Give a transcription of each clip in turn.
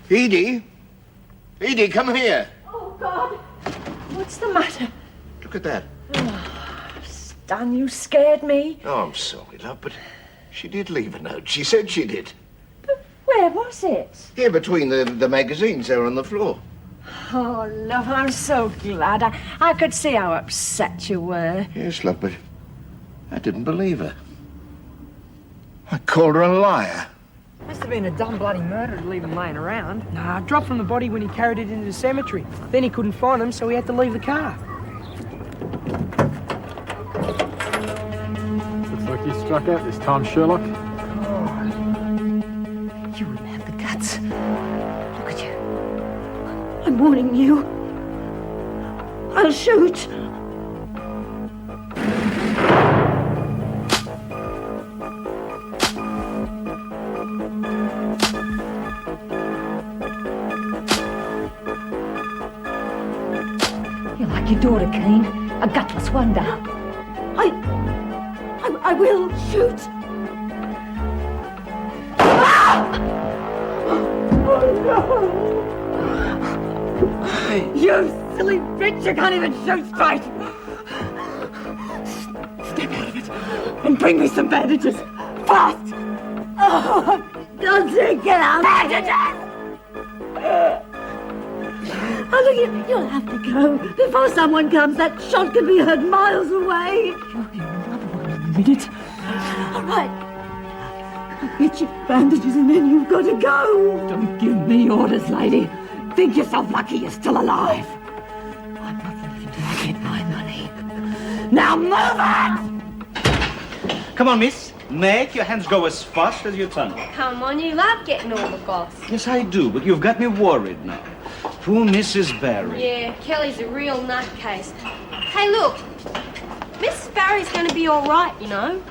Edie? Edie, come here. Oh, God. What's the matter? Look at that. Stan, you scared me. Oh, I'm sorry, love, but she did leave a note. She said she did. But where was it? Here between the magazines there on the floor. Oh, love, I'm so glad. I could see how upset you were. Yes, love, but I didn't believe her. I called her a liar. Must have been a dumb bloody murder to leave him laying around. Nah, dropped from the body when he carried it into the cemetery. Then he couldn't find him, so he had to leave the car. Looks like you struck out this time, Sherlock. Oh, you wouldn't have the guts. Look at you. I'm warning you. I'll shoot. You're like your daughter, Kane. A gutless wonder. I will shoot. You silly bitch, you can't even shoot straight! Step out of it and bring me some bandages, fast! Oh, Dulcie, get out! Bandages! Oh, look, you'll have to go. Before someone comes, that shot could be heard miles away. You'll hear another one in a minute. All right. I'll get you bandages and then you've got to go. Don't give me orders, lady. Think yourself lucky you're still alive. I'm not leaving till I get my money. Now move it! Come on, miss. Make your hands go as fast as your tongue. Come on, you love getting all the goss. Yes, I do, but you've got me worried now. Poor Mrs. Barry. Yeah, Kelly's a real nutcase. Hey, look. Mrs. Barry's going to be all right, you know.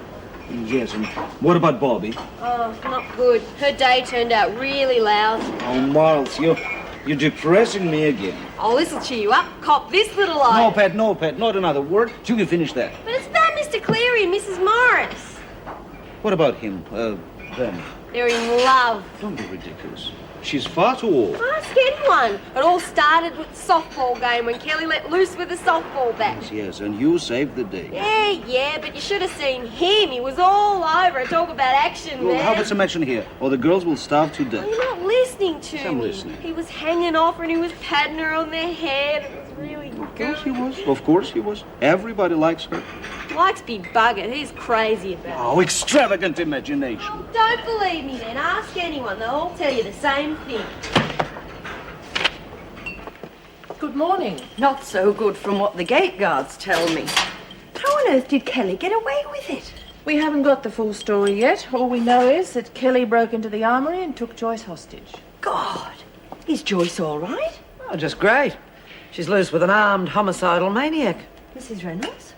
Yes, and what about Bobby? Oh, not good. Her day turned out really loud. Oh, Miles, you're depressing me again. Oh, this'll cheer you up. Cop this little eye. No, Pat, not another word. You can finish that. But it's about Mr. Cleary and Mrs. Morris. What about him, them? They're in love. Don't be ridiculous. She's far too old. Ask anyone. It all started with the softball game when Kelly let loose with a softball bat. Yes, and you saved the day. Yeah, but you should have seen him. He was all over it. Talk about action, Well, man. how about some action here? Or the girls will starve to death. You're not listening to I'm me. listening. He was hanging off her and he was patting her on the head. It was really good. Of course he was. Everybody likes her. Likes be buggered. He's crazy about it. Oh, extravagant imagination. Don't believe me then. Ask anyone. They'll all tell you the same thing. Good morning. Not so good from what the gate guards tell me. How on earth did Kelly get away with it? We haven't got the full story yet. All we know is that Kelly broke into the armory and took Joyce hostage. God, is Joyce all right? Oh, just great. She's loose with an armed homicidal maniac. Mrs. Reynolds?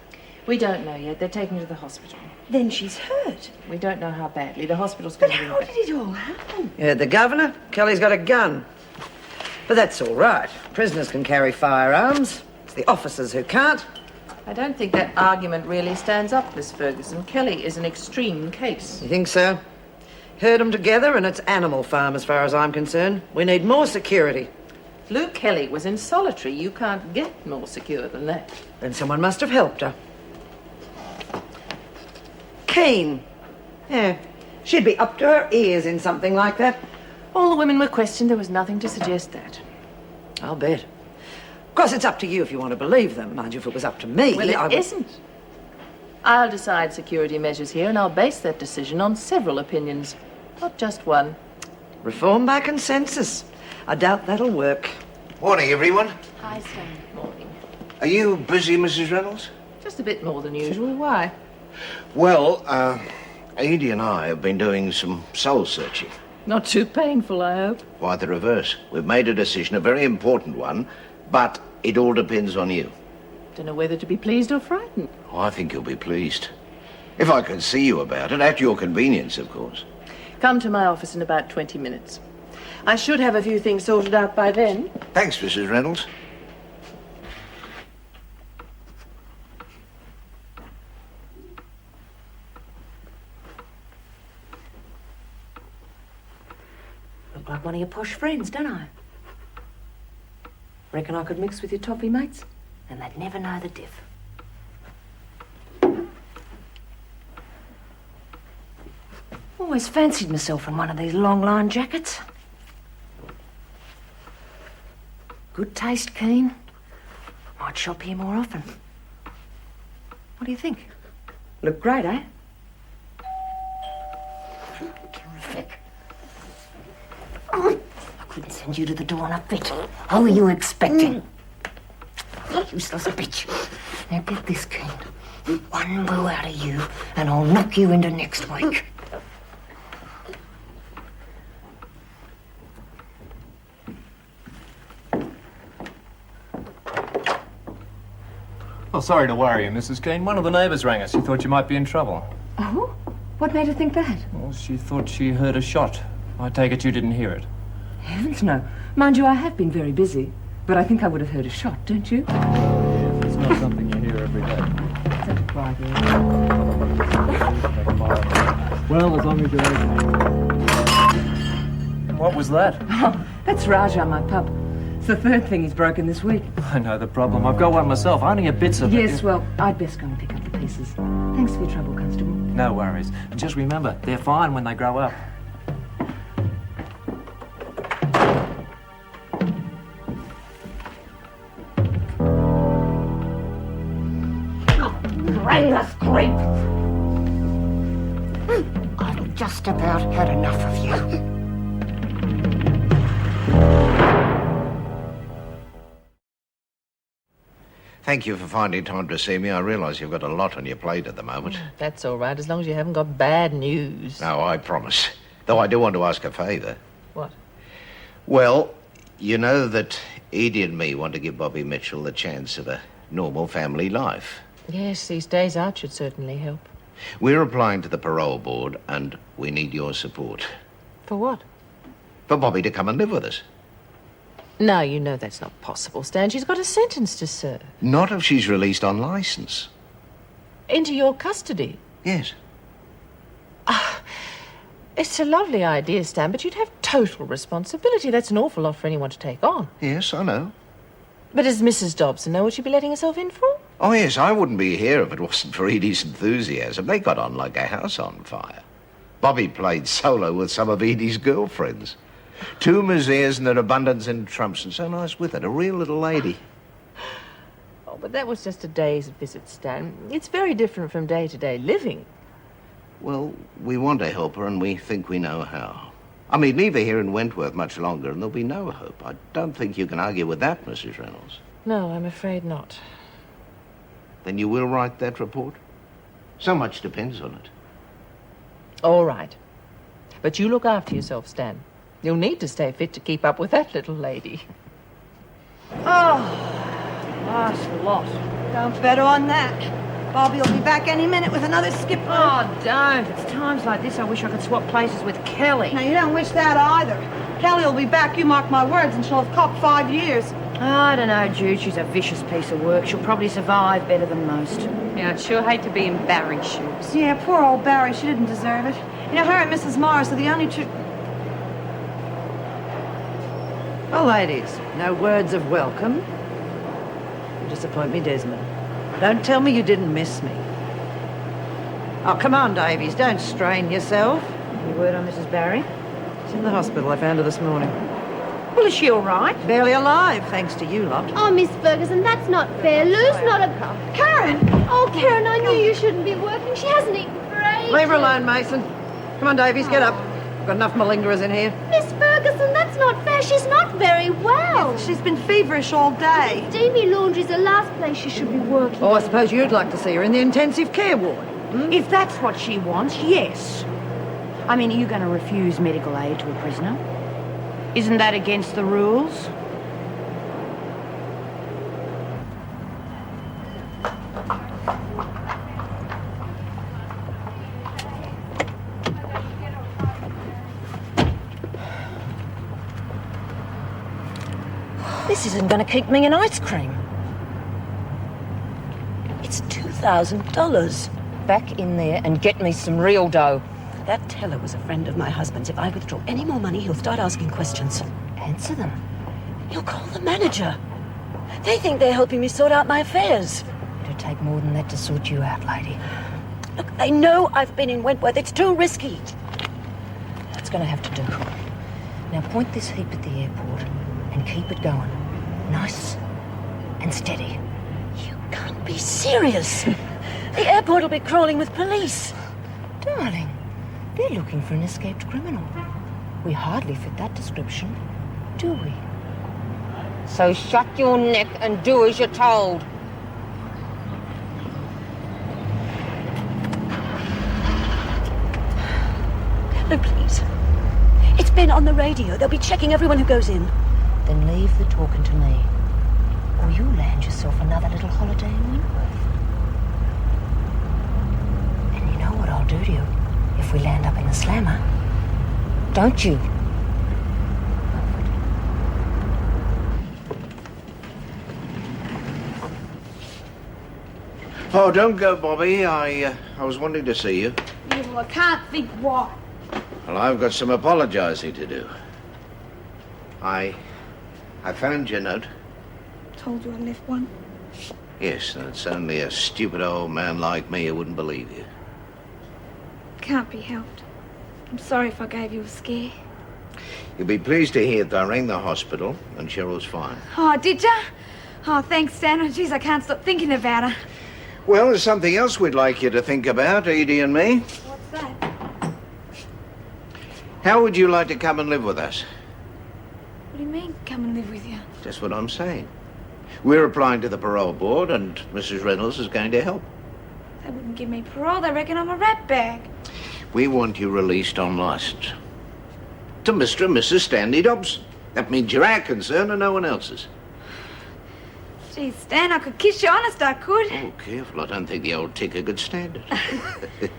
We don't know yet. They're taking her to the hospital. Then she's hurt. We don't know how badly. The hospital's But going to how did it all happen? You heard the governor? Kelly's got a gun. But that's all right. Prisoners can carry firearms. It's the officers who can't. I don't think that argument really stands up, Miss Ferguson. Kelly is an extreme case. You think so? Herd them together and it's animal farm as far as I'm concerned. We need more security. Luke Kelly was in solitary. You can't get more secure than that. Then someone must have helped her. Keen. Yeah, she'd be up to her ears in something like that. All the women were questioned. There was nothing to suggest that. I'll bet. Of course, it's up to you if you want to believe them. Mind you, if it was up to me... Well, it isn't. I'll decide security measures here, and I'll base that decision on several opinions, not just one. Reform by consensus. I doubt that'll work. Morning, everyone. Hi, Sam. Morning. Are you busy, Mrs. Reynolds? Just a bit more than usual. Why? Well, Edie and I have been doing some soul searching. Not too painful, I hope. Quite the reverse. We've made a decision, a very important one, but it all depends on you. Don't know whether to be pleased or frightened. Oh, I think you'll be pleased. If I could see you about it, at your convenience, of course. Come to my office in about 20 minutes. I should have a few things sorted out by then. Thanks, Mrs. Reynolds. look like one of your posh friends, don't I? Reckon I could mix with your toffee mates, and they'd never know the diff. Always fancied myself in one of these long line jackets. Good taste, Keen. Might shop here more often. What do you think? Look great, eh? Terrific. I couldn't send you to the door on a fit. Who are you expecting? Useless bitch. Now get this, Keen. One boo out of you, and I'll knock you into next week. Oh, sorry to worry you, Mrs. Keane. One of the neighbours rang us. She thought you might be in trouble. Oh? What made her think that? Well, she thought she heard a shot. I take it you didn't hear it. Heavens, no. Mind you, I have been very busy, but I think I would have heard a shot, don't you? Yeah, it's not something you hear every day. Such a quiet area. Well, as long as you're open. What was that? Oh, that's Raja, my pup. It's the third thing he's broken this week. I know the problem. I've got one myself. I only get bits of it. Yes, well, I'd best go and pick up the pieces. Thanks for your trouble, Constable. No worries. And just remember, they're fine when they grow up. Brainless creep! I've just about had enough of you. Thank you for finding time to see me. I realise you've got a lot on your plate at the moment. That's all right, as long as you haven't got bad news. No, I promise. Though I do want to ask a favour. What? Well, you know that Edie and me want to give Bobby Mitchell the chance of a normal family life. Yes, these days out should certainly help. We're applying to the parole board and we need your support. For what? For Bobby to come and live with us. No, you know that's not possible, Stan. She's got a sentence to serve. Not if she's released on licence. Into your custody. Yes. It's a lovely idea, Stan, but you'd have total responsibility. That's an awful lot for anyone to take on. Yes, I know. But does Mrs. Dobson know what she'd be letting herself in for? Oh, yes, I wouldn't be here if it wasn't for Edie's enthusiasm. They got on like a house on fire. Bobby played solo with some of Edie's girlfriends. 2 Maziers and an abundance in trumps, and so nice with it. A real little lady. Oh, but that was just a day's visit, Stan. It's very different from day-to-day living. Well, we want to help her, and we think we know how. I mean, leave her here in Wentworth much longer, and there'll be no hope. I don't think you can argue with that, Mrs. Reynolds. No, I'm afraid not. Then you will write that report? So much depends on it. All right. But you look after yourself, Stan. You'll need to stay fit to keep up with that little lady. Oh, last lot. Don't bet on that. Bobby will be back any minute with another skipper. Oh, don't. It's times like this I wish I could swap places with Kelly. Now, you don't wish that either. Kelly will be back, you mark my words, and she'll have copped 5 years. I don't know, Jude. She's a vicious piece of work. She'll probably survive better than most. Yeah, I'd sure hate to be in Barry's shoes. Yeah, poor old Barry. She didn't deserve it. You know, her and Mrs. Morris are the only two... Well, ladies, no words of welcome. You disappoint me, Desmond. Don't tell me you didn't miss me. Oh, come on, Davies, don't strain yourself. Any word on Mrs. Barry? She's in the hospital. I found her this morning. Well, is she all right? Barely alive, thanks to you lot. Oh, Miss Ferguson, that's not fair. Lou's not a... Karen! Oh, Karen, I knew you shouldn't be working. She hasn't eaten for ages. Leave her alone, Mason. Come on, Davies, get up. Got enough malingerers in here. Miss Ferguson, that's not fair. She's not very well. She's been feverish all day. Steamy Laundry's the last place she should be working. Oh, I suppose you'd like to see her in the intensive care ward. If that's what she wants, yes. I mean, are you going to refuse medical aid to a prisoner? Isn't that against the rules? This isn't going to keep me in ice cream. It's $2,000. Back in there and get me some real dough. That teller was a friend of my husband's. If I withdraw any more money, he'll start asking questions. Answer them. He'll call the manager. They think they're helping me sort out my affairs. It'll take more than that to sort you out, lady. Look, they know I've been in Wentworth. It's too risky. That's going to have to do. Now point this heap at the airport and keep it going. Nice and steady. You can't be serious. The airport will be crawling with police. Darling, they're looking for an escaped criminal. We hardly fit that description, do we? So shut your neck and do as you're told. No, please. It's been on the radio. They'll be checking everyone who goes in. Then leave the talking to me, or you'll land yourself another little holiday in Wentworth. And you know what I'll do to you if we land up in the slammer, don't you? Oh, don't go, Bobby. I was wanting to see you. Yeah, well, I can't think why. Well, I've got some apologizing to do. I found your note. Told you I left one. Yes, and it's only a stupid old man like me who wouldn't believe you. Can't be helped. I'm sorry if I gave you a scare. You'll be pleased to hear that I rang the hospital and Cheryl's fine. Oh, did ya? Oh, thanks, Stan. Jeez, I can't stop thinking about her. Well, there's something else we'd like you to think about, Edie and me. What's that? How would you like to come and live with us? What do you mean, come and live with you? Just what I'm saying. We're applying to the parole board and Mrs. Reynolds is going to help. They wouldn't give me parole. They reckon I'm a rat bag. We want you released on license. To Mr. and Mrs. Stanley Dobson. That means you're our concern and no one else's. Geez, Stan, I could kiss you. Honest, I could. Oh, careful. I don't think the old ticker could stand it.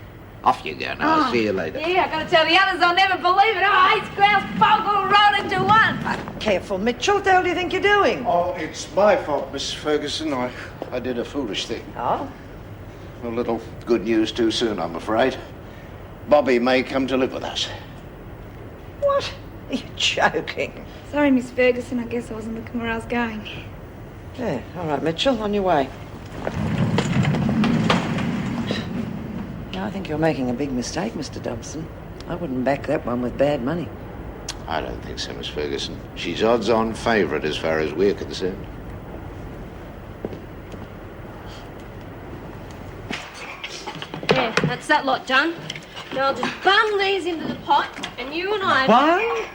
Off you go now. I'll see you later. Yeah, I gotta tell the others they'll never believe it. Oh, 8 squares, fog all rolled into one. Careful, Mitchell. What the hell do you think you're doing? Oh, it's my fault, Miss Ferguson. I did a foolish thing. Oh? A little good news too soon, I'm afraid. Bobby may come to live with us. What? Are you joking? Sorry, Miss Ferguson. I guess I wasn't looking where I was going. Yeah, all right, Mitchell, on your way. No, I think you're making a big mistake, Mr. Dobson. I wouldn't back that one with bad money. I don't think so, Miss Ferguson. She's odds-on favourite as far as we're concerned. Yeah, that's that lot done. Now I'll just bung these into the pot, and you and I... Bung?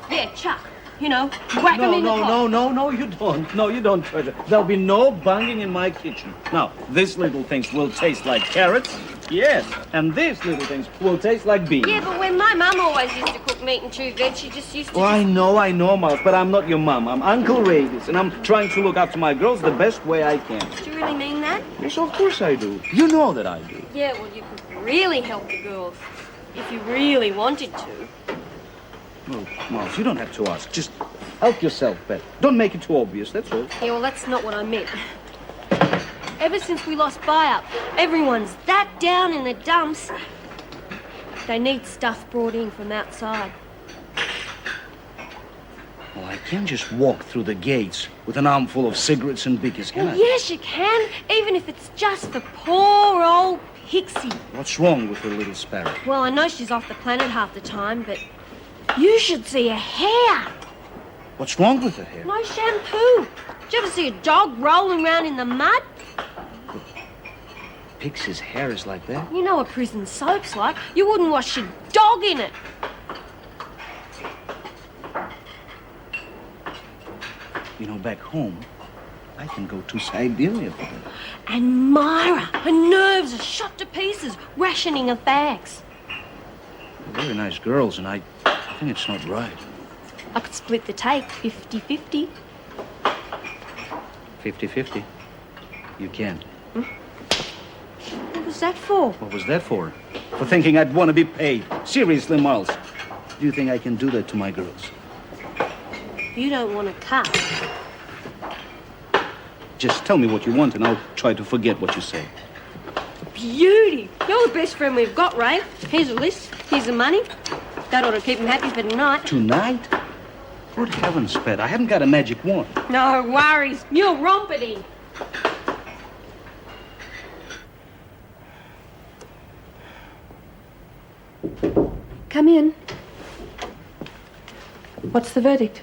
Yeah, chuck. You know, whack them in the pot. No, you don't. No, you don't, Treasure. There'll be no bunging in my kitchen. Now, these little things will taste like carrots. Yes, and these little things will taste like beans. Yeah, but when my mum always used to cook meat and chew veg, she just used to... Oh, I know, Mouse, but I'm not your mum. I'm Uncle Radius, and I'm trying to look after my girls the best way I can. Do you really mean that? Yes, of course I do. You know that I do. Yeah, well, you could really help the girls. If you really wanted to. Oh, Mouse, you don't have to ask. Just help yourself, Beth. Don't make it too obvious, that's all. Yeah, well, that's not what I meant. Ever since we lost buy-up, everyone's that down in the dumps. They need stuff brought in from outside. Well, I can't just walk through the gates with an armful of cigarettes and bickies, can Well, I? yes, you can, even if it's just for poor old Pixie. What's wrong with the little sparrow? Well, I know she's off the planet half the time, but you should see her hair. What's wrong with her hair? No shampoo. Did you ever see a dog rolling around in the mud? Pixie's hair is like that? You know what prison soap's like. You wouldn't wash your dog in it. You know, back home, I can go to Siberia for that. And Myra, her nerves are shot to pieces, rationing her bags. They're very nice girls, and I think it's not right. I could split the take, 50-50. 50-50. You can. What was that for? What was that for? For thinking I'd want to be paid. Seriously, Miles. Do you think I can do that to my girls? You don't want to cut. Just tell me what you want, and I'll try to forget what you say. beauty. You're the best friend we've got, Ray. Here's a list. Here's the money. That ought to keep him happy for tonight. Tonight? Good heavens, Pet, I haven't got a magic wand. No worries. You're rompity. Come in. What's the verdict?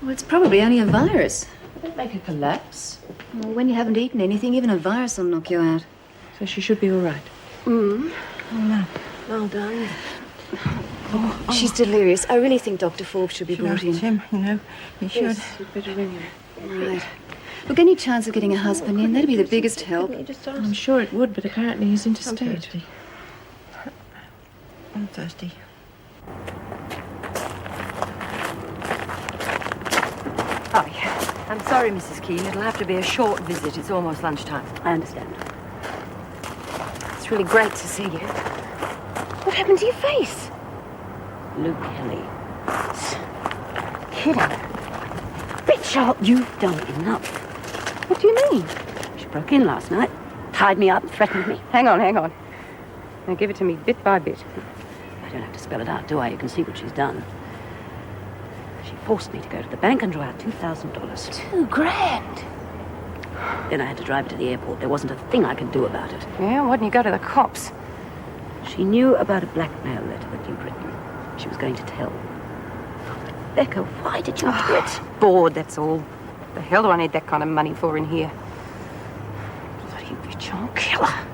Well, it's probably only a virus. Don't make her collapse. Well, when you haven't eaten anything, even a virus will knock you out. So she should be all right. Mm. Oh, no. Well done. She's delirious. I really think Dr. Forbes should be brought in. Jim, you know, you should. Yes, you'd better ring him. Right. Look, any chance of getting a husband in? That'd be the biggest help. I'm sure it would, but apparently he's interstate. I'm thirsty. Oh, yeah. I'm sorry, Mrs. Keene. It'll have to be a short visit. It's almost lunchtime. I understand. It's really great to see you. What happened to your face? Luke Kelly. Kidding. Bitch, you've done enough. What do you mean? She broke in last night, tied me up and threatened me. Hang on. Now give it to me bit by bit. I don't have to spell it out, do I? You can see what she's done. She forced me to go to the bank and draw out $2,000. $2,000? Then I had to drive to the airport. There wasn't a thing I could do about it. Yeah, why didn't you go to the cops? She knew about a blackmail letter that you'd written. She was going to tell. Becca, why did you do it? Bored, that's all. The hell do I need that kind of money for in here? Bloody bitch, I'll kill her.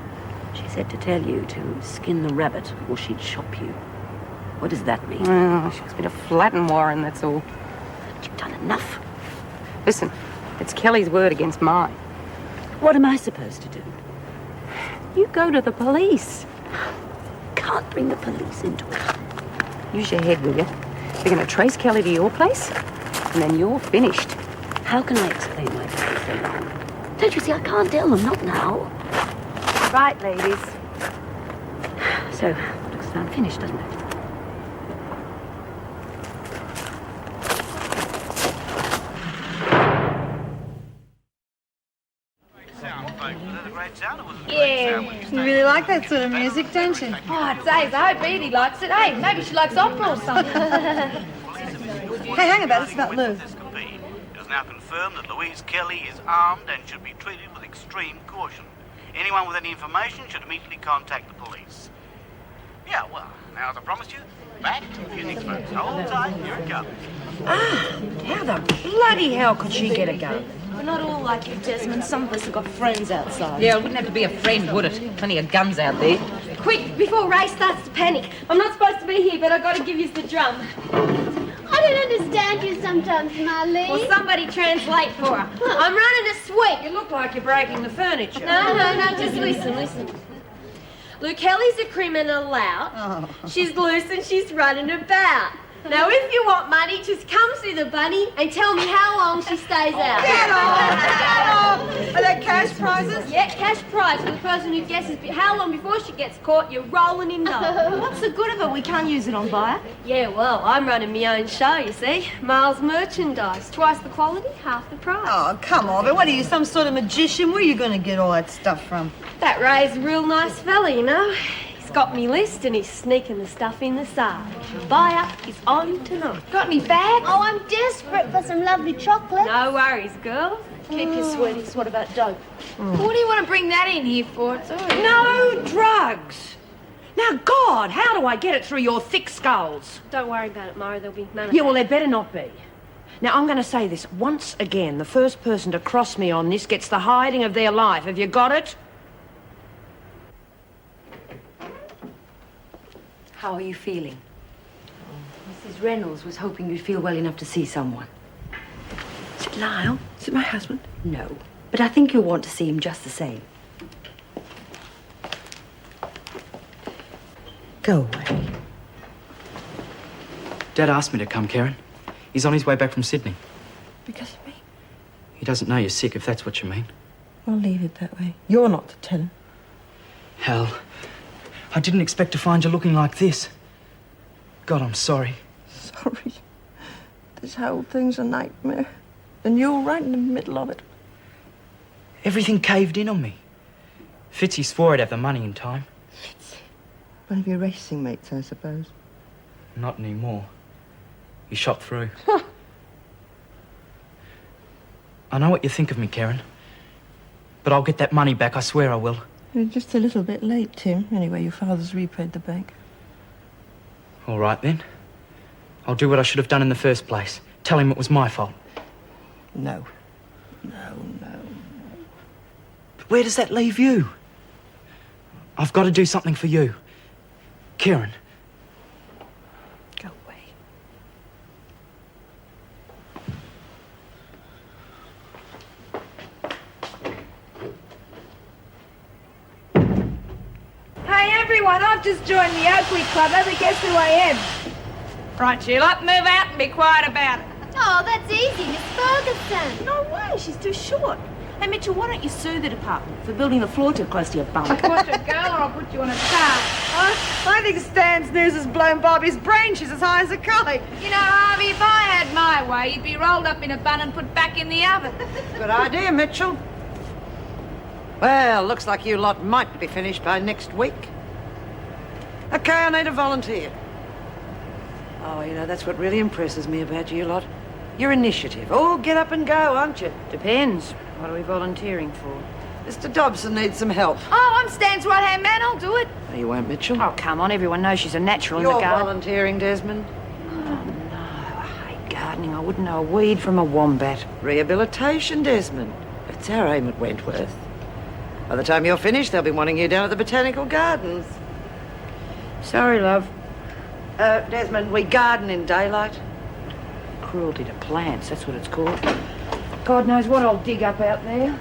She said to tell you to skin the rabbit or she'd shop you. What does that mean? Oh, she wants me to flatten Warren, that's all. You've done enough. Listen, it's Kelly's word against mine. What am I supposed to do? You go to the police. Can't bring the police into it. Use your head, will you? They're going to trace Kelly to your place, and then you're finished. How can I explain my place so long? Don't you see, I can't tell them, not now. Right, ladies. So, looks as though I'm finished, doesn't it? Yeah, you really like that sort of music, don't you? Oh, Dave, I hope Edie likes it. Hey, maybe she likes opera or something. Hey, hang about, it's about Lou. It is now confirmed that Louise Kelly is armed and should be treated with extreme caution. Anyone with any information should immediately contact the police. Yeah, well, now as I promised you, back to the Phoenix folks. Hold tight, here it comes. How the bloody hell could she get a gun? We're not all like you, Desmond. Some of us have got friends outside. Yeah, it wouldn't have to be a friend, would it? Plenty of guns out there. Quick, before Ray starts to panic. I'm not supposed to be here, but I've got to give you the drum. I don't understand you sometimes, Molly. Well, somebody translate for her. I'm running a sweep. You look like you're breaking the furniture. No, just listen. Luke Kelly's a criminal lout. She's loose and she's running about. Now, if you want money, just come see the bunny and tell me how long she stays out. Get off! Are there cash prizes? Yeah, cash prize for the person who guesses how long before she gets caught you're rolling in dough. What's the good of it? We can't use it on buyer. Yeah, well, I'm running my own show, you see. Miles merchandise. Twice the quality, half the price. Oh, come on, but what are you, some sort of magician? Where are you going to get all that stuff from? That Ray's a real nice fella, you know. He's got me list and he's sneaking the stuff in the side. Buy-up is on tonight. Got any bags? Oh, I'm desperate for some lovely chocolate. No worries, girls. Keep your sweeties. What about dope? What do you want to bring that in here for? It's already... No drugs. Now, God, how do I get it through your thick skulls? Don't worry about it, Mara. There'll be none of Yeah, well, that. there better not be. Now, I'm going to say this once again. The first person to cross me on this gets the hiding of their life. Have you got it? How are you feeling? Mrs. Reynolds was hoping you'd feel well enough to see someone. Is it Lyle? Is it my husband? No, but I think you'll want to see him just the same. Go away. Dad asked me to come, Karen. He's on his way back from Sydney. Because of me? He doesn't know you're sick, if that's what you mean. I'll leave it that way. You're not to tell him. Hell, I didn't expect to find you looking like this. God, I'm sorry. Sorry. This whole thing's a nightmare. And you're right in the middle of it. Everything caved in on me. Fitzy swore he'd have the money in time. One of your racing mates, I suppose. Not anymore. He shot through. I know what you think of me, Karen. But I'll get that money back, I swear I will. You're just a little bit late, Tim. Anyway, your father's repaid the bank. All right, then. I'll do what I should have done in the first place. Tell him it was my fault. No. No. But where does that leave you? I've got to do something for you. Karen. Go away. Hey, everyone, I've just joined the Oakley Club. Ever guess who I am? Right, Sheila, move out and be quiet about it. Oh, that's easy, Miss Ferguson. No way, she's too short. Hey, Mitchell, why don't you sue the department for building the floor too close to your bum? Watch it, girl, or I'll put you on a car. I think Stan's news has blown Bobby's brain. She's as high as a kite. You know, Harvey, if I had my way, you'd be rolled up in a bun and put back in the oven. Good idea, Mitchell. Well, looks like you lot might be finished by next week. Okay, I need a volunteer. Oh, you know, that's what really impresses me about you lot. Your initiative. All get up and go, aren't you? Depends. What are we volunteering for? Mr. Dobson needs some help. Oh, I'm Stan's right-hand man. I'll do it. No, you won't, Mitchell. Oh, come on. Everyone knows she's a natural in You're the garden. volunteering, Desmond. Oh, no. I hate gardening. I wouldn't know a weed from a wombat. Rehabilitation, Desmond. It's our aim at Wentworth. By the time you're finished, they'll be wanting you down at the Botanical Gardens. Sorry, love. Desmond, we garden in daylight. Cruelty to plants, that's what it's called. God knows what I'll dig up out there.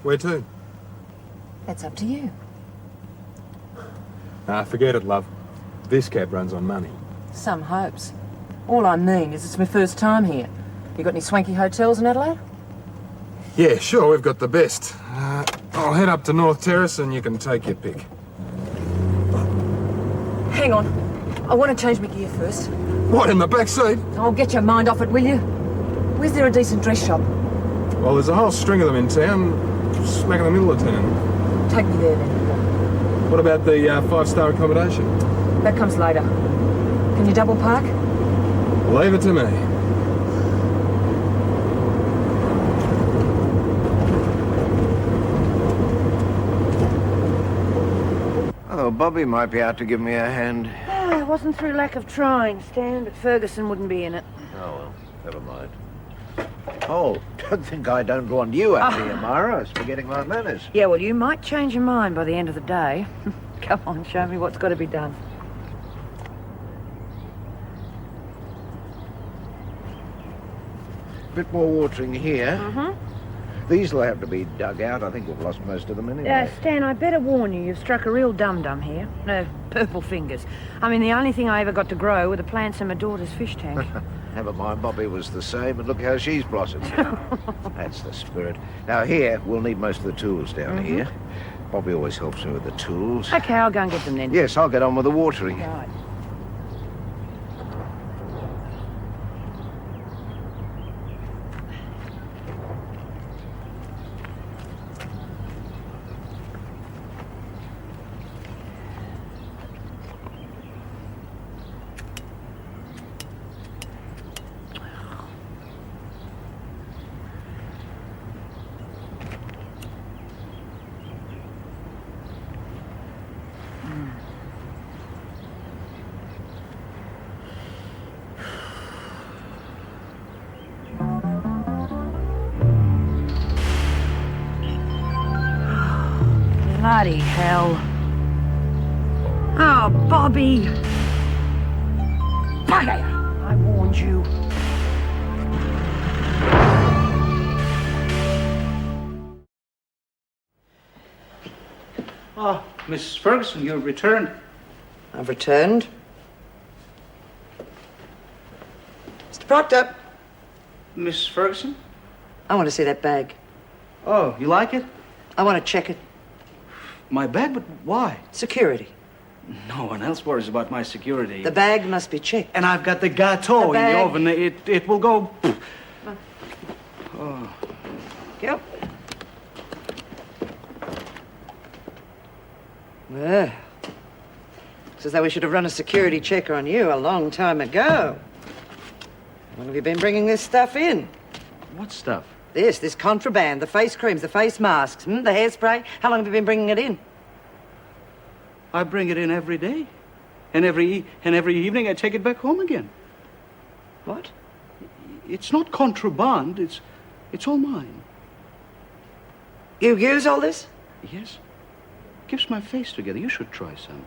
Where to? That's up to you. Forget it, love. This cab runs on money. Some hopes. All I mean is it's my first time here. You got any swanky hotels in Adelaide? Yeah, sure, we've got the best. I'll head up to North Terrace and you can take your pick. Hang on. I want to change my gear first. What, in the back seat? Oh, get your mind off it, will you? Where's there a decent dress shop? Well, there's a whole string of them in town, smack in the middle of town. Take me there, then. What about the five-star accommodation? That comes later. Can you double park? Leave it to me. Oh, Bobby might be out to give me a hand. It wasn't through lack of trying, Stan, but Ferguson wouldn't be in it. Oh, well, never mind. Oh, don't think I don't want you out here, Myra. I was forgetting my manners. Yeah, well, you might change your mind by the end of the day. Come on, show me what's got to be done. Bit more watering here. Mm-hmm. These will have to be dug out. I think we've lost most of them anyway. Stan, I better warn you, you've struck a real dum-dum here. No, purple fingers. I mean, the only thing I ever got to grow were the plants in my daughter's fish tank. Never mind, Bobby was the same, and look how she's blossomed. That's the spirit. Now, here, we'll need most of the tools down here. Bobby always helps me with the tools. Okay, I'll go and get them then. Yes, I'll get on with the watering. Right. Bloody hell. Oh, Bobby. Bugger! I warned you. Oh, Miss Ferguson, you've returned. I've returned. Mr. Proctor. Miss Ferguson? I want to see that bag. Oh, you like it? I want to check it. My bag? But why? Security. No one else worries about my security. The bag must be checked. And I've got the gâteau in the oven. It will go... Oh. Yep. Well, it's as though we should have run a security check on you a long time ago. When have you been bringing this stuff in? What stuff? This contraband, the face creams, the face masks, the hairspray. How long have you been bringing it in? I bring it in every day. And every evening I take it back home again. What? It's not contraband. It's all mine. You use all this? Yes. Keeps my face together. You should try some.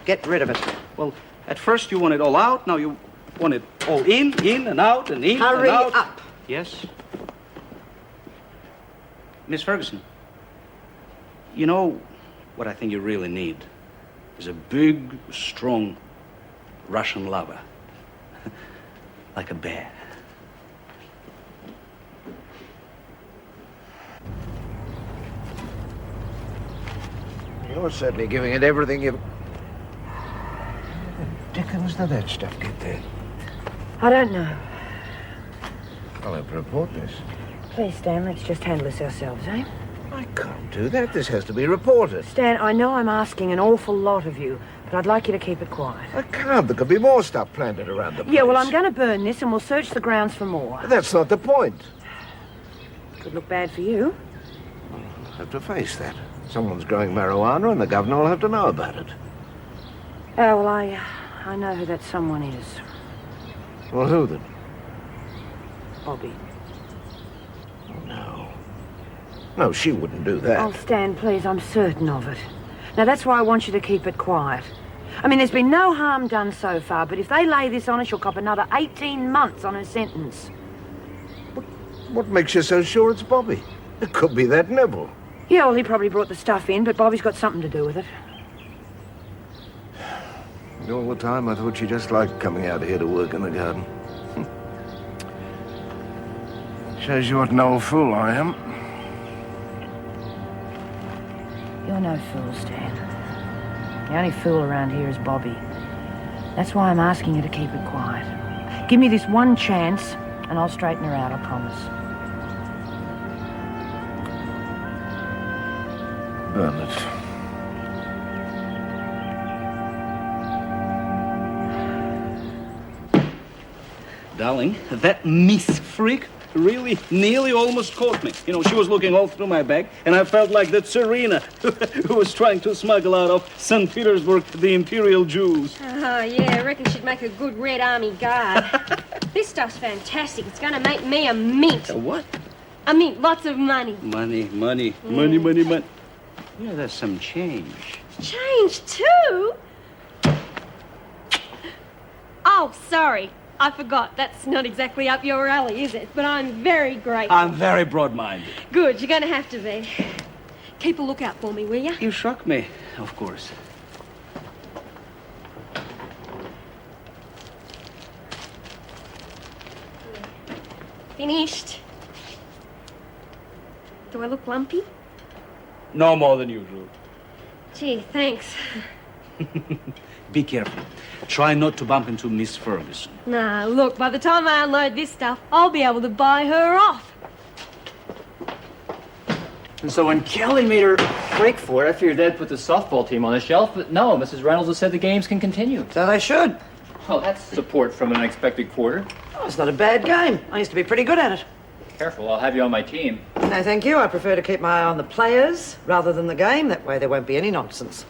Get rid of it. Well, at first you want it all out. Now you want it all in and out and in and out. Hurry up. Yes. Miss Ferguson, you know what I think you really need is a big, strong Russian lover. Like a bear. You're certainly giving it everything you... Where the dickens did that stuff get there? I don't know. I'll have to report this. Please, Stan, let's just handle this ourselves, eh? I can't do that. This has to be reported. Stan, I know I'm asking an awful lot of you, but I'd like you to keep it quiet. I can't. There could be more stuff planted around the place. Yeah, well, I'm going to burn this and we'll search the grounds for more. That's not the point. Could look bad for you. I'll have to face that. Someone's growing marijuana and the governor will have to know about it. Oh, well, I know who that someone is. Well, who then? Bobby. Oh, no. No, she wouldn't do that. Oh, Stan, please, I'm certain of it. Now, that's why I want you to keep it quiet. I mean, there's been no harm done so far, but if they lay this on her, she'll cop another 18 months on her sentence. What makes you so sure it's Bobby? It could be that Neville. Yeah, well, he probably brought the stuff in, but Bobby's got something to do with it. All the time I thought she just liked coming out here to work in the garden. Shows you what an old fool I am. You're no fool, Stan. The only fool around here is Bobby. That's why I'm asking you to keep it quiet. Give me this one chance, and I'll straighten her out, I promise. Burn it. Darling, that Miss Freak really nearly almost caught me. You know, she was looking all through my bag, and I felt like that Serena who was trying to smuggle out of St. Petersburg the imperial jewels. Oh, yeah, I reckon she'd make a good Red Army guard. This stuff's fantastic. It's going to make me a mint. A what? A mint, lots of money. Money. Yeah, there's some change. Change, too? Oh, sorry. I forgot. That's not exactly up your alley, is it? But I'm very grateful. I'm very broad-minded. Good, you're going to have to be. Keep a lookout for me, will you? You shock me, of course. Finished. Do I look lumpy? No more than usual. Gee, thanks. Be careful. Try not to bump into Miss Ferguson. Nah, look, by the time I unload this stuff, I'll be able to buy her off. And so when Kelly made her break for it, I figured they'd put the softball team on the shelf, but no, Mrs. Reynolds has said the games can continue. So they should. Well, that's support from an unexpected quarter. Oh, it's not a bad game. I used to be pretty good at it. Careful, I'll have you on my team. No, thank you. I prefer to keep my eye on the players rather than the game. That way there won't be any nonsense.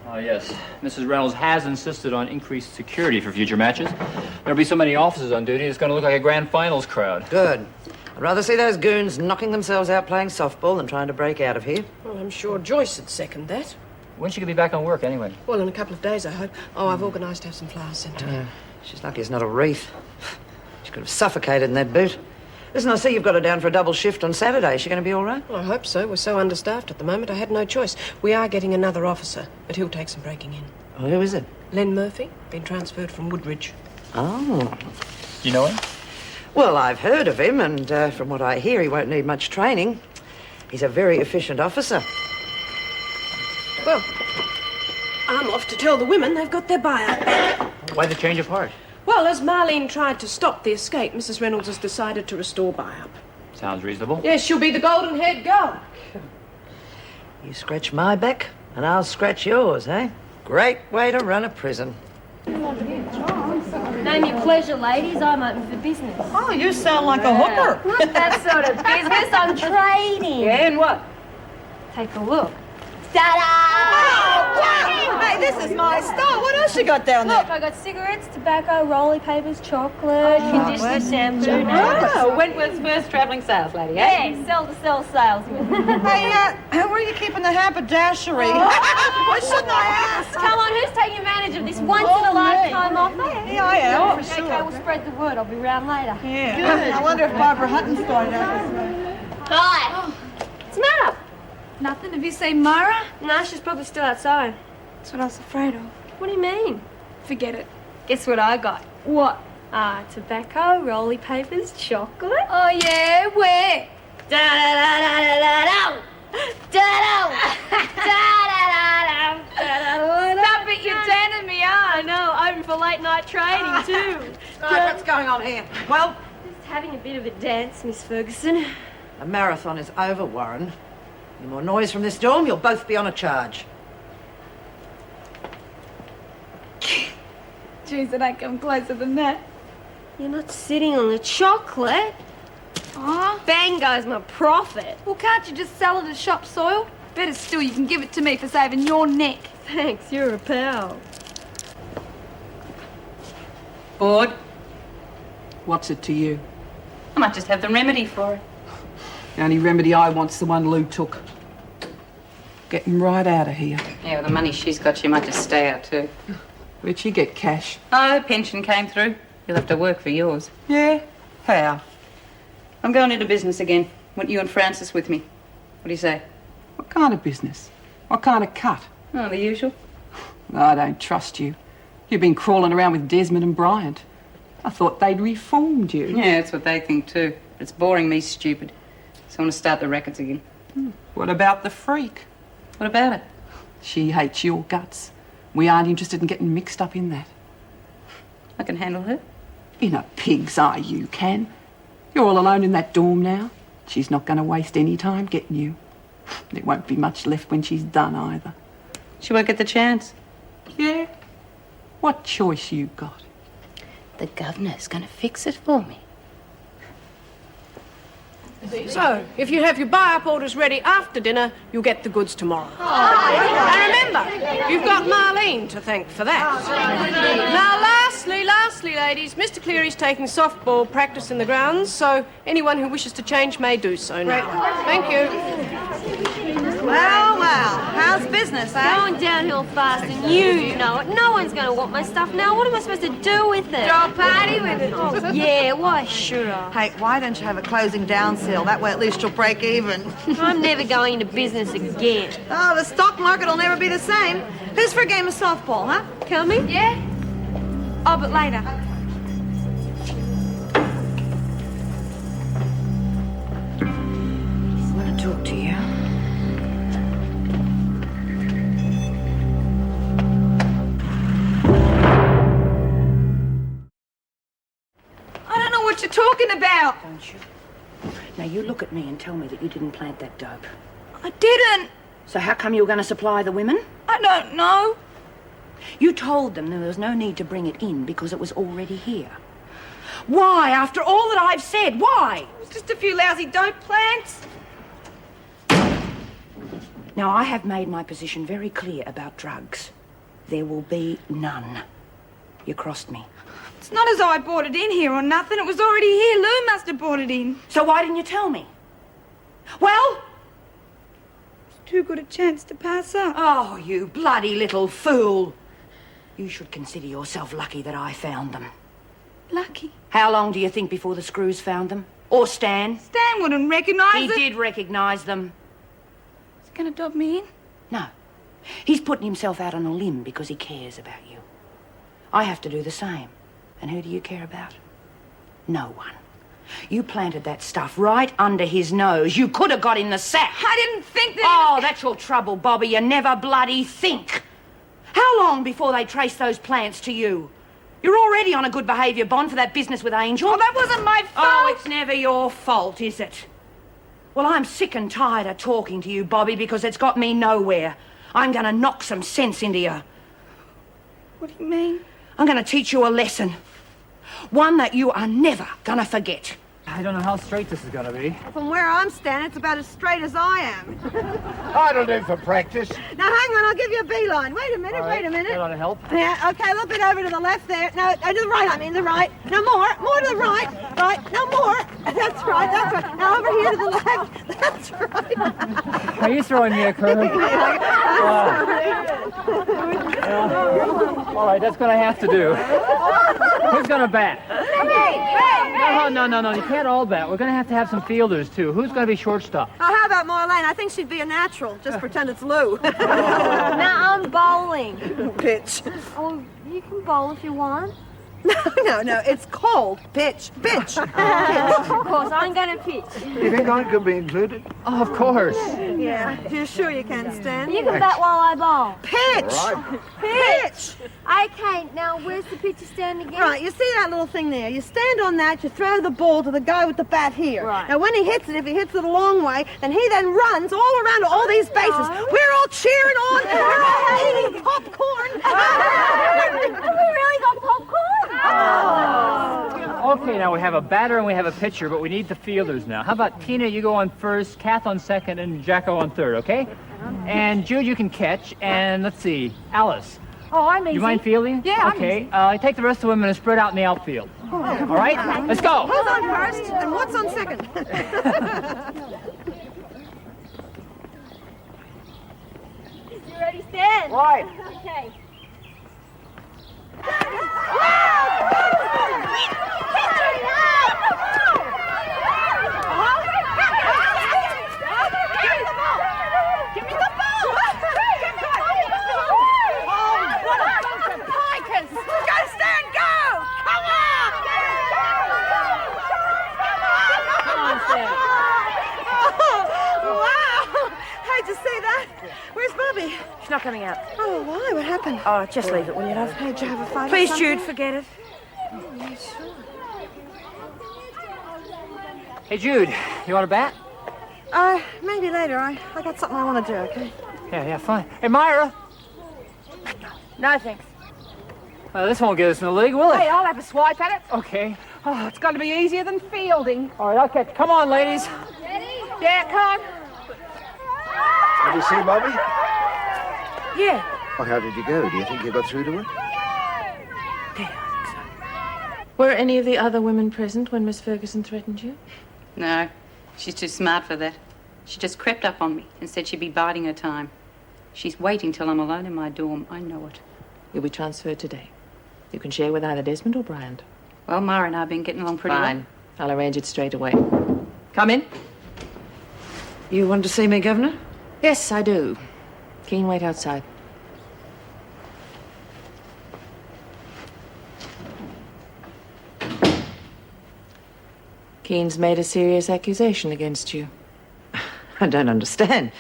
Oh, yes. Mrs. Reynolds has insisted on increased security for future matches. There'll be so many officers on duty, it's going to look like a grand finals crowd. Good. I'd rather see those goons knocking themselves out playing softball than trying to break out of here. Well, I'm sure Joyce would second that. When's she going to be back on work, anyway? Well, in a couple of days, I hope. Oh, I've organised to have some flowers sent to her. She's lucky it's not a wreath. She could have suffocated in that boot. Listen, I see you've got her down for a double shift on Saturday. Is she going to be all right? Well, I hope so. We're so understaffed at the moment, I had no choice. We are getting another officer, but he'll take some breaking in. Oh, who is it? Len Murphy, been transferred from Woodridge. Oh. You know him? Well, I've heard of him, and from what I hear, he won't need much training. He's a very efficient officer. Well, I'm off to tell the women they've got their buyout back. Why the change of heart? Well, as Marlene tried to stop the escape, Mrs. Reynolds has decided to restore buy-up. Sounds reasonable. Yes, she'll be the golden-haired girl. You scratch my back, and I'll scratch yours, eh? Great way to run a prison. Name your pleasure, ladies. I'm open for business. Oh, you sound like a hooker. Not that sort of business. I'm trading. Yeah, and what? Take a look. Ta-da! Oh, wow. Hey, this is my style. What else you got down there? Look, I got cigarettes, tobacco, rolly papers, chocolate, conditioner, shampoo. Oh, Wentworth's first travelling sales lady, eh? Yeah, sell salesman. Hey, where are you keeping the haberdashery? Why shouldn't I ask? Come on, who's taking advantage of this once-in-a-lifetime offer? Yeah, I am, for Okay, sure. we'll spread the word. I'll be round later. Yeah. Good. I wonder if Barbara Hutton's going out this way. Hi. What's the matter? Nothing. Have you seen Myra? No, she's probably still outside. That's what I was afraid of. What do you mean? Forget it. Guess what I got? What? Tobacco, rolly papers, chocolate. Oh, yeah? Where? Da-da-da-da-da-da. Da-da. Stop it, you're turning me on. I know, open for late night trading too. Right, what's going on here? Well, Just having a bit of a dance, Miss Ferguson. the marathon is over, Warren. Any more noise from this dorm, you'll both be on a charge. Jeez, it ain't come closer than that. You're not sitting on the chocolate. Oh? Bang goes my profit. Well, can't you just sell it as shop soil? Better still, you can give it to me for saving your neck. Thanks, you're a pal. Bored? What's it to you? I might just have the remedy for it. The only remedy I want's the one Lou took. Get him right out of here. Yeah, with the money she's got, she might just stay out too. Where'd she get cash? Oh, her pension came through. You'll have to work for yours. Yeah? How? I'm going into business again. Want you and Francis with me. What do you say? What kind of business? What kind of cut? Oh, the usual. I don't trust you. You've been crawling around with Desmond and Bryant. I thought they'd reformed you. Yeah, that's what they think too. It's boring me stupid. So I want to start the records again. What about the freak? What about it? She hates your guts. We aren't interested in getting mixed up in that. I can handle her. In a pig's eye, you can. You're all alone in that dorm now. She's not going to waste any time getting you. There won't be much left when she's done either. She won't get the chance. Yeah? What choice you got? The governor's going to fix it for me. So, if you have your buy-up orders ready after dinner, you'll get the goods tomorrow. And remember, you've got Marlene to thank for that. Now, lastly, ladies, Mr. Cleary's taking softball practice in the grounds, so anyone who wishes to change may do so now. Thank you. Well, how's business, eh? Going downhill fast, and you know it. No one's going to want my stuff now. What am I supposed to do with it? Throw a party with it. Oh, yeah, why should I? Hey, why don't you have a closing down sale? That way at least you'll break even. I'm never going into business again. Oh, the stock market will never be the same. Who's for a game of softball, huh? Coming? Yeah? Oh, but later. I want to talk to you. I don't know what you're talking about. Don't you? Now, you look at me and tell me that you didn't plant that dope. I didn't. So how come you were going to supply the women? I don't know. You told them there was no need to bring it in because it was already here. Why, after all that I've said, why? It was just a few lousy dope plants. Now, I have made my position very clear about drugs. There will be none. You crossed me. It's not as though I bought it in here or nothing. It was already here. Lou must have bought it in. So why didn't you tell me? Well? It's too good a chance to pass up. Oh, you bloody little fool. You should consider yourself lucky that I found them. Lucky. How long do you think before the screws found them? Or Stan? Stan wouldn't recognise He it. did recognise them. He's going to dob me in? No. He's putting himself out on a limb because he cares about you. I have to do the same. And who do you care about? No one. You planted that stuff right under his nose. You could have got in the sack. I didn't think that... Oh, that's your trouble, Bobby. You never bloody think. How long before they trace those plants to you? You're already on a good behaviour bond for that business with Angel. Oh, that wasn't my fault. Oh, it's never your fault, is it? Well, I'm sick and tired of talking to you, Bobby, because it's got me nowhere. I'm going to knock some sense into you. What do you mean? I'm going to teach you a lesson. One that you are never going to forget. I don't know how straight this is going to be. From where I'm standing, it's about as straight as I am. That'll do for practice. Now, hang on, I'll give you a beeline. Wait a minute, All right, wait a minute. that ought to help. Yeah, okay, a little bit over to the left there. No, to the right, I mean, the right. No, more to the right. Right, no, more. That's right, that's right. Now, over here to the left. That's right. Are you throwing me a curve? All right, that's going to have to do. Who's going to bat? No. You can't all bat. We're going to have some fielders, too. Who's going to be shortstop? Oh, how about Marlene? I think she'd be a natural. Just pretend it's Lou. Now I'm bowling. Pitch. Oh, you can bowl if you want. No, it's called pitch. Pitch. Of course, I'm going to pitch. You think I could be included? Oh, of course. Yeah, you're sure you can, Stan? You can bat while I bowl. Pitch! Right. Pitch! Okay, now where's the pitcher stand again? Right, you see that little thing there? You stand on that, you throw the ball to the guy with the bat here. Right. Now, when he hits it, if he hits it a long way, then he then runs all around to all these bases. No. We're all cheering on, we're all eating popcorn. Have we really got popcorn? Okay, now we have a batter and we have a pitcher, but we need the fielders now. How about Tina, you go on first, Kath on second, and Jacko on third, okay? And Jude, you can catch, and let's see, Alice. Oh, I'm easy. You mind fielding? Yeah, I'm Okay, take the rest of the women and spread out in the outfield. All right, let's go. Who's on first, and what's on second? You ready, Stan? Right. Okay. She's not coming out. Oh, why? What happened? Oh, just leave it, will you, love? Hey, did you have a fight? Please, Jude, forget it. Hey, Jude, you want to bat? Maybe later. I got something I want to do, okay? Yeah, fine. Hey, Myra. No, thanks. Well, this won't get us in the league, will it? Hey, I'll have a swipe at it. Okay. Oh, it's got to be easier than fielding. All right, I'll catch. Come on, ladies. Ready? Yeah, come on. Did you see Bobby? Yeah. Well, how did you go? Do you think you got through to her? Were any of the other women present when Miss Ferguson threatened you? No, she's too smart for that. She just crept up on me and said she'd be biding her time. She's waiting till I'm alone in my dorm. I know it. You'll be transferred today. You can share with either Desmond or Bryant. Well, Mara and I have been getting along pretty Fine. well. I'll arrange it straight away. Come in. You wanted to see me, Governor? Yes, I do. Keen, wait outside. Keen's made a serious accusation against you. I don't understand.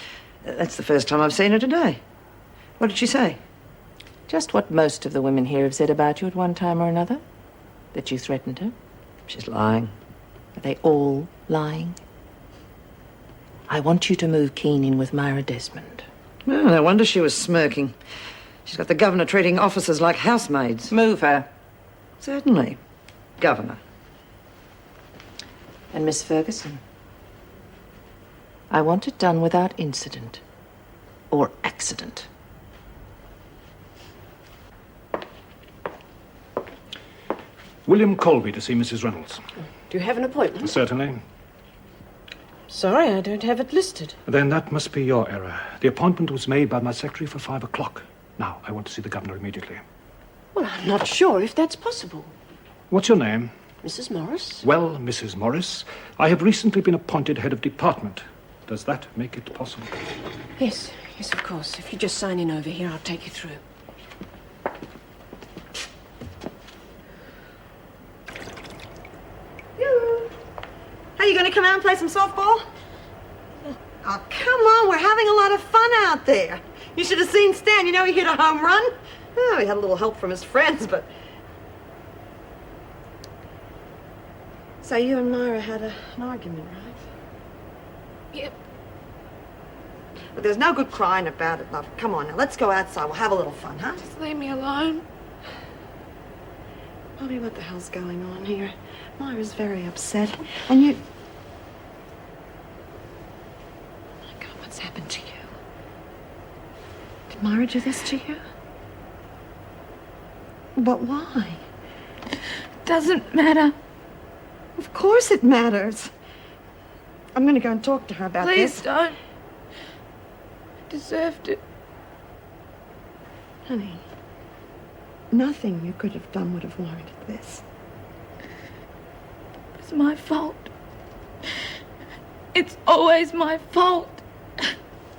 That's the first time I've seen her today. What did she say? Just what most of the women here have said about you at one time or another. That you threatened her. She's lying. Are they all lying? I want you to move Keen in with Myra Desmond. Oh, no wonder she was smirking. She's got the governor treating officers like housemaids. Move her. Certainly. Governor. And Miss Ferguson, I want it done without incident or accident. William Colby to see Mrs. Reynolds. Do you have an appointment? Certainly. Sorry, I don't have it listed. Then that must be your error. The appointment was made by my secretary for 5 o'clock. Now, I want to see the governor immediately. Well, I'm not sure if that's possible. What's your name? Mrs. Morris? Well, Mrs. Morris, I have recently been appointed head of department. Does that make it possible? Yes, of course. If you just sign in over here, I'll take you through. Are you going to come out and play some softball? Oh, come on. We're having a lot of fun out there. You should have seen Stan. You know, he hit a home run. Oh, he had a little help from his friends, but... So you and Myra had an argument, right? Yep. But there's no good crying about it, love. Come on now, let's go outside. We'll have a little fun, huh? Just leave me alone. Bobby, what the hell's going on here? Myra's very upset. And you... Oh my God, what's happened to you? Did Myra do this to you? But why? Doesn't matter. Of course it matters. I'm gonna go and talk to her about Please this. don't. I deserved it. Honey, nothing you could have done would have warranted this. It's my fault. It's always my fault.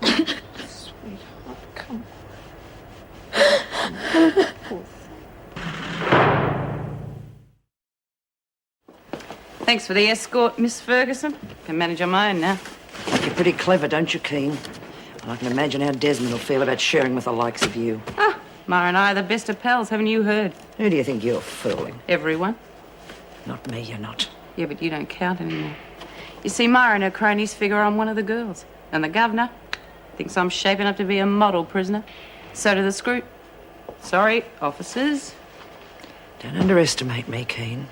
Sweetheart, come on. Thanks for the escort, Miss Ferguson. Can manage on my own now. You're pretty clever, don't you, Keen? And I can imagine how Desmond will feel about sharing with the likes of you. Ah, Mara and I are the best of pals, haven't you heard? Who do you think you're fooling? Everyone. Not me, you're not. Yeah, but you don't count anymore. You see, Mara and her cronies figure I'm one of the girls. And the governor thinks I'm shaping up to be a model prisoner. So do the Scroot. Sorry, officers. Don't underestimate me, Keen.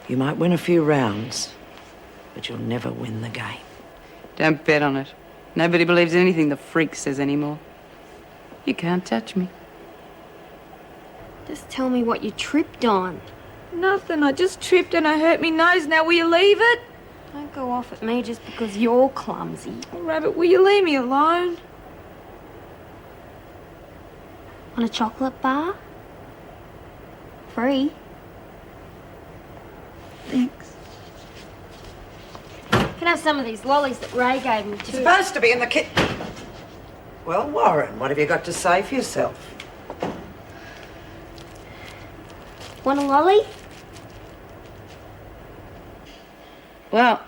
You might win a few rounds, but you'll never win the game. Don't bet on it. Nobody believes anything the freak says anymore. You can't touch me. Just tell me what you tripped on. Nothing. I just tripped and I hurt me nose. Now will you leave it? Don't go off at me just because you're clumsy. Oh, Rabbit, will you leave me alone? Want a chocolate bar? Free. Thanks. Can I have some of these lollies that Ray gave me It's too? supposed to be in the kit. Well, Warren, what have you got to say for yourself? Want a lolly? Well,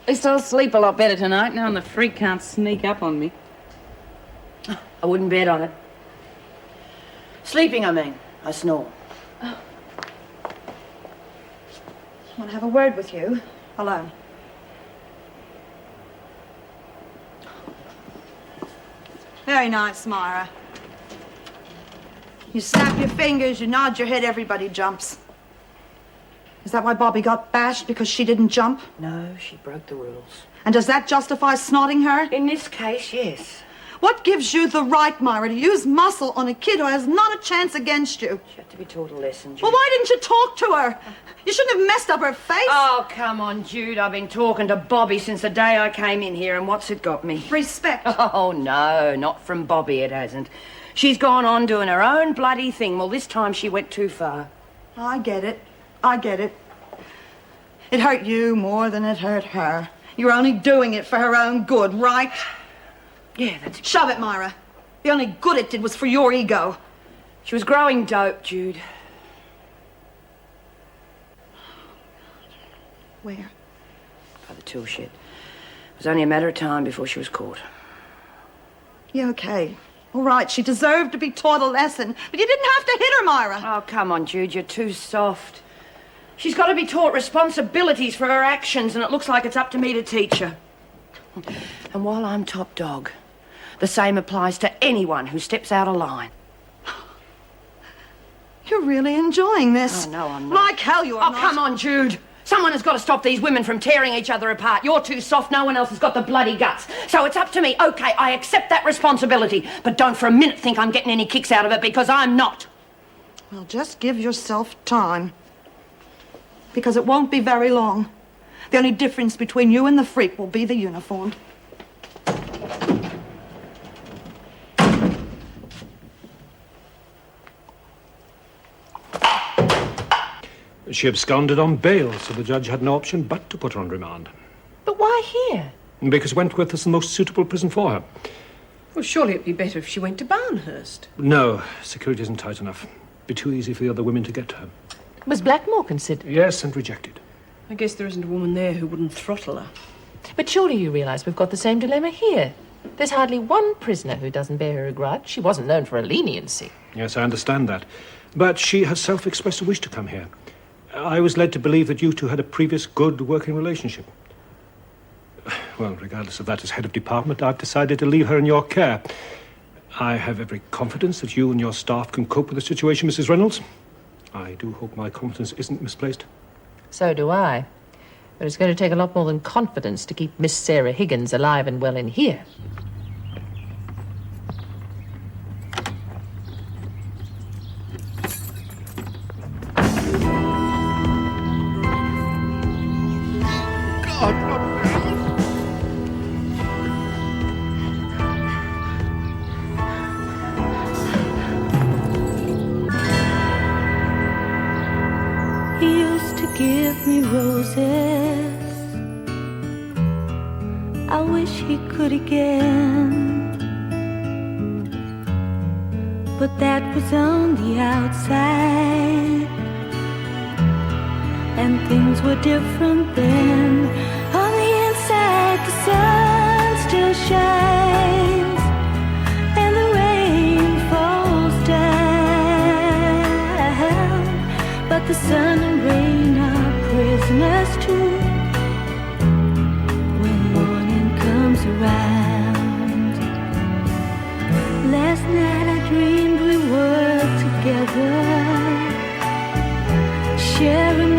at least I'll sleep a lot better tonight now the freak can't sneak up on me. I wouldn't bet on it. Sleeping, I mean. I snore. I want to have a word with you, alone. Very nice, Myra. You snap your fingers, you nod your head, everybody jumps. Is that why Bobby got bashed, because she didn't jump? No, she broke the rules. And does that justify snotting her? In this case, yes. What gives you the right, Myra, to use muscle on a kid who has not a chance against you? She had to be taught a lesson, Jude. Well, why didn't you talk to her? You shouldn't have messed up her face. Oh, come on, Jude. I've been talking to Bobby since the day I came in here, and what's it got me? Respect. Oh, no, not from Bobby, it hasn't. She's gone on doing her own bloody thing. Well, this time she went too far. I get it. I get it. It hurt you more than it hurt her. You're only doing it for her own good, right? Yeah, that's... Shove it, Myra. The only good it did was for your ego. She was growing dope, Jude. Where? By the tool shed. It was only a matter of time before she was caught. Yeah, okay. All right, she deserved to be taught a lesson, but you didn't have to hit her, Myra. Oh, come on, Jude, you're too soft. She's got to be taught responsibilities for her actions, and it looks like it's up to me to teach her. And while I'm top dog, the same applies to anyone who steps out of line. You're really enjoying this. Oh, no, I'm not. Like hell you are Oh, not. come on, Jude. Someone has got to stop these women from tearing each other apart. You're too soft. No one else has got the bloody guts. So it's up to me. Okay, I accept that responsibility. But don't for a minute think I'm getting any kicks out of it, because I'm not. Well, just give yourself time. Because it won't be very long. The only difference between you and the freak will be the uniform. She absconded on bail, so the judge had no option but to put her on remand. But why here? Because Wentworth is the most suitable prison for her. Well, surely it'd be better if she went to Barnhurst. No, security isn't tight enough. Be too easy for the other women to get to her. Was Blackmore considered? Yes, and rejected. I guess there isn't a woman there who wouldn't throttle her. But surely you realise we've got the same dilemma here. There's hardly one prisoner who doesn't bear her a grudge. She wasn't known for her leniency. Yes, I understand that. But she herself expressed a wish to come here. I was led to believe that you two had a previous good working relationship. Well, regardless of that, as head of department, I've decided to leave her in your care. I have every confidence that you and your staff can cope with the situation, Mrs. Reynolds. I do hope my confidence isn't misplaced. So do I. But it's going to take a lot more than confidence to keep Miss Sarah Higgins alive and well in here. He used to give me roses. I wish he could again. But that was on the outside, and things were different then. On the inside, the sun still shines, and the rain falls down. But the sun and rain are prisoners too when morning comes around. Last night I dreamed we were together, sharing